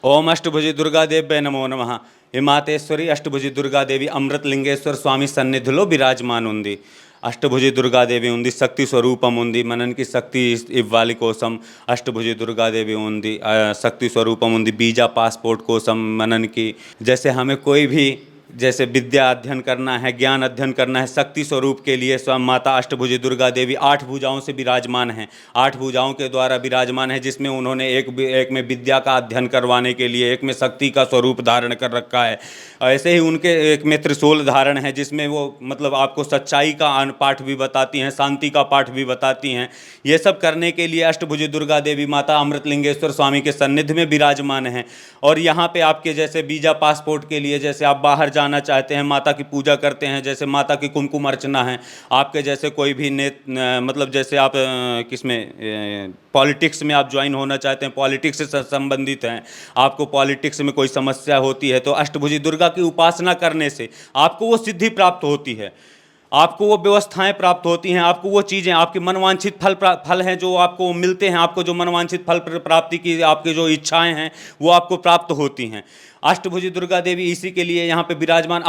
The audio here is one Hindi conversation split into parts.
ओम अष्टभुजी दुर्गा देव्यै नमो नमः। हिमातेश्वरी अष्टभुजी दुर्गा देवी అమృతలింగేశ్వర స్వామి సన్నిధిలో విరాజమాన్ ఉంది. అష్టభుజి దుర్గాదేవి ఉంది, శక్తి స్వరూపం ఉంది, మనకి శక్తి ఇవ్వాలి కోసం అష్టభుజి దుర్గాదేవి ఉంది, శక్తి స్వరూపం ఉంది, బీజా పాస్పోర్ట్ కోసం మనకి जैसे हमें कोई भी जैसे विद्या अध्ययन करना है, ज्ञान अध्ययन करना है, शक्ति स्वरूप के लिए स्वयं माता अष्टभुजी दुर्गा देवी 8 भुजाओं से विराजमान हैं, 8 भुजाओं के द्वारा विराजमान है, जिसमें उन्होंने एक में विद्या का अध्ययन करवाने के लिए, एक में शक्ति का स्वरूप धारण कर रखा है। ऐसे ही उनके एक में त्रिशूल धारण है, जिसमें वो मतलब आपको सच्चाई का पाठ भी बताती हैं, शांति का पाठ भी बताती हैं। ये सब करने के लिए अष्टभुजी दुर्गा देवी माता अमृतलिंगेश्वर स्वामी के सन्निधि में विराजमान हैं। और यहाँ पे आपके जैसे वीजा पासपोर्ट के लिए, जैसे आप बाहर जाना चाहते हैं, माता की पूजा करते हैं, जैसे माता की कुमकुम अर्चना है, आपके जैसे कोई भी मतलब जैसे आप किसमें पॉलिटिक्स में आप ज्वाइन होना चाहते हैं, पॉलिटिक्स से संबंधित हैं, आपको पॉलिटिक्स में कोई समस्या होती है, तो अष्टभुजी दुर्गा की उपासना करने से आपको वो सिद्धि प्राप्त होती है, आपको वो व्यवस्थाएं प्राप्त होती हैं, आपको वो चीज़ें, आपके मनवांछित फल हैं जो आपको मिलते हैं, आपको जो मनवांछित फल प्राप्ति की आपकी जो इच्छाएं हैं वो आपको प्राप्त होती हैं। अष्टभुजी दुर्गा देवी इसी के लिए यहाँ पे विराजमान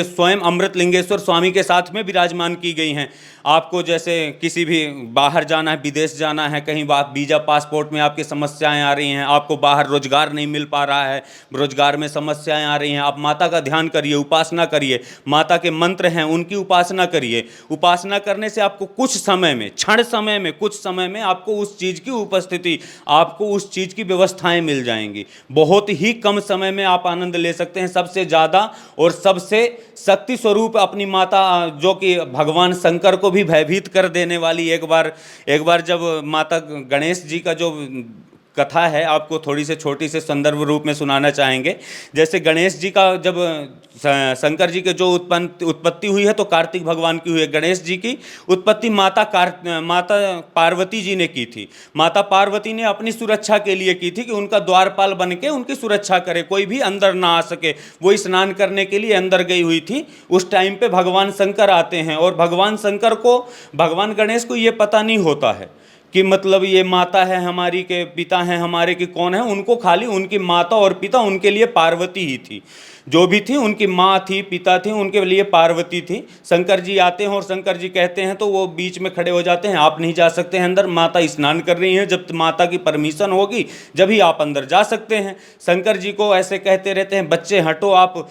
स्वयं अमृतलिंगेश्वर स्वामी के साथ में विराजमान की गई हैं। आपको जैसे किसी भी बाहर जाना है, विदेश जाना है, कहीं बात वीज़ा पासपोर्ट में आपकी समस्याएं आ रही हैं, आपको बाहर रोजगार नहीं मिल पा रहा है, रोजगार में समस्याएं आ रही हैं, आप माता का ध्यान करिए, उपासना करिए, माता के मंत्र हैं उनकी उपासना करिए। उपासना करने से आपको कुछ समय में, क्षण समय में, कुछ समय में आपको उस चीज़ की उपस्थिति, आपको उस चीज़ की व्यवस्थाएं मिल जाएंगी। बहुत ही कम समय में आप आनंद ले सकते हैं। सबसे ज़्यादा और सबसे शक्ति स्वरूप अपनी माता, जो कि भगवान शंकर को भी भयभीत कर देने वाली, एक बार जब माता गणेश जी का जो कथा है आपको थोड़ी से छोटी से संदर्भ रूप में सुनाना चाहेंगे। जैसे गणेश जी का जब शंकर जी के जो उत्पत्ति हुई है तो कार्तिक भगवान की हुई है। गणेश जी की उत्पत्ति माता पार्वती जी ने की थी। माता पार्वती ने अपनी सुरक्षा के लिए की थी कि उनका द्वारपाल बन के उनकी सुरक्षा करे, कोई भी अंदर ना आ सके। वो स्नान करने के लिए अंदर गई हुई थी। उस टाइम पे भगवान शंकर आते हैं और भगवान शंकर को, भगवान गणेश को ये पता नहीं होता है कि मतलब ये माता है हमारी के पिता हैं हमारे कि कौन है। उनको खाली उनकी माता और पिता उनके लिए पार्वती ही थी, जो भी थी उनकी माँ थी, पिता थी, उनके लिए पार्वती थी। शंकर जी आते हैं और शंकर जी कहते हैं तो वो बीच में खड़े हो जाते हैं, आप नहीं जा सकते हैं अंदर, माता स्नान कर रही हैं, जब माता की परमिशन होगी जब ही आप अंदर जा सकते हैं। शंकर जी को ऐसे कहते रहते हैं, बच्चे हटो आप।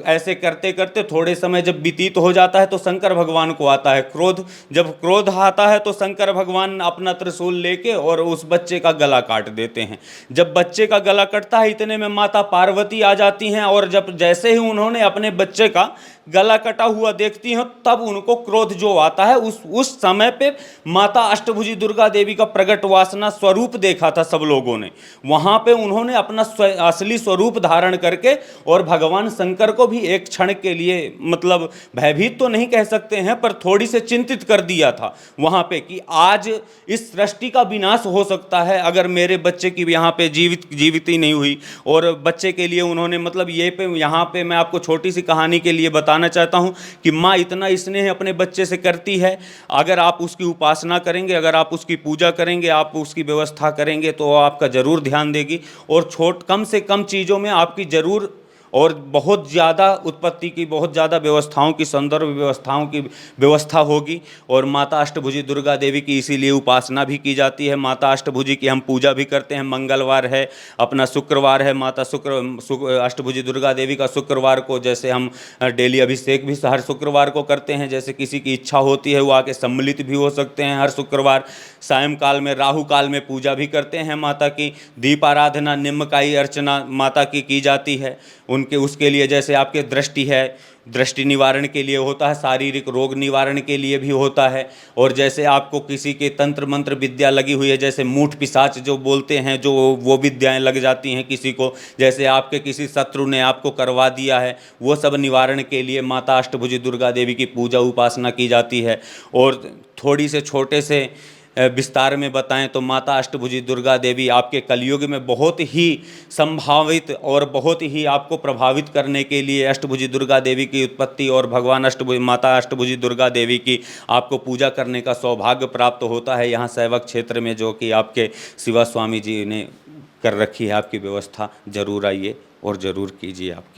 ऐसे करते करते थोड़े समय जब व्यतीत हो जाता है तो शंकर भगवान को आता है क्रोध। जब क्रोध आता है तो शंकर भगवान अपना त्रिशूल लेके और उस बच्चे का गला काट देते हैं। जब बच्चे का गला कटता है इतने में माता पार्वती आ जाती हैं और जब जैसे ही उन्होंने अपने बच्चे का गला कटा हुआ देखती हैं तब उनको क्रोध जो आता है, उस समय पे माता अष्टभुजी दुर्गा देवी का प्रगट वासना स्वरूप देखा था सब लोगों ने। वहाँ पे उन्होंने अपना असली स्वरूप धारण करके और भगवान शंकर को भी एक क्षण के लिए मतलब भयभीत तो नहीं कह सकते हैं पर थोड़ी से चिंतित कर दिया था वहाँ पे कि आज इस सृष्टि का विनाश हो सकता है अगर मेरे बच्चे की यहाँ पे जीवित ही नहीं हुई। और बच्चे के लिए उन्होंने मतलब यहाँ पे मैं आपको छोटी सी कहानी के लिए बताना चाहता हूँ कि माँ इतना स्नेह अपने बच्चे से करती है। अगर आप उसकी उपासना करेंगे, अगर आप उसकी पूजा करेंगे, आप उसकी व्यवस्था करेंगे तो आपका ज़रूर ध्यान देगी और कम से कम चीज़ों में आपकी ज़रूर और बहुत ज़्यादा उत्पत्ति की, बहुत ज़्यादा व्यवस्थाओं की, संदर्भ व्यवस्थाओं की व्यवस्था होगी। और माता अष्टभुजी दुर्गा देवी की इसीलिए उपासना भी की जाती है। माता अष्टभुजी की हम पूजा भी करते हैं। मंगलवार है, अपना शुक्रवार है, माता अष्टभुजी दुर्गा देवी का शुक्रवार को जैसे हम डेली अभिषेक भी हर शुक्रवार को करते हैं। जैसे किसी की इच्छा होती है वो आके सम्मिलित भी हो सकते हैं। हर शुक्रवार सायंकाल में राहु काल में पूजा भी करते हैं माता की। दीप आराधना, निम्नकाई अर्चना माता की जाती है उनके उसके लिए। जैसे आपके दृष्टि है, दृष्टि निवारण के लिए होता है, शारीरिक रोग निवारण के लिए भी होता है। और जैसे आपको किसी के तंत्र मंत्र विद्या लगी हुई है, जैसे मूठ पिशाच जो बोलते हैं, जो वो विद्याएं लग जाती हैं किसी को, जैसे आपके किसी शत्रु ने आपको करवा दिया है, वो सब निवारण के लिए माता अष्टभुजी दुर्गा देवी की पूजा उपासना की जाती है। और थोड़ी से छोटे से विस्तार में बताएं तो माता अष्टभुजी दुर्गा देवी आपके कलयुग में बहुत ही संभावित और बहुत ही आपको प्रभावित करने के लिए अष्टभुजी दुर्गा देवी की उत्पत्ति और भगवान माता अष्टभुजी दुर्गा देवी की आपको पूजा करने का सौभाग्य प्राप्त होता है यहाँ सेवक क्षेत्र में, जो कि आपके शिवा स्वामी जी ने कर रखी है आपकी व्यवस्था, ज़रूर आइए और ज़रूर कीजिए आपकी।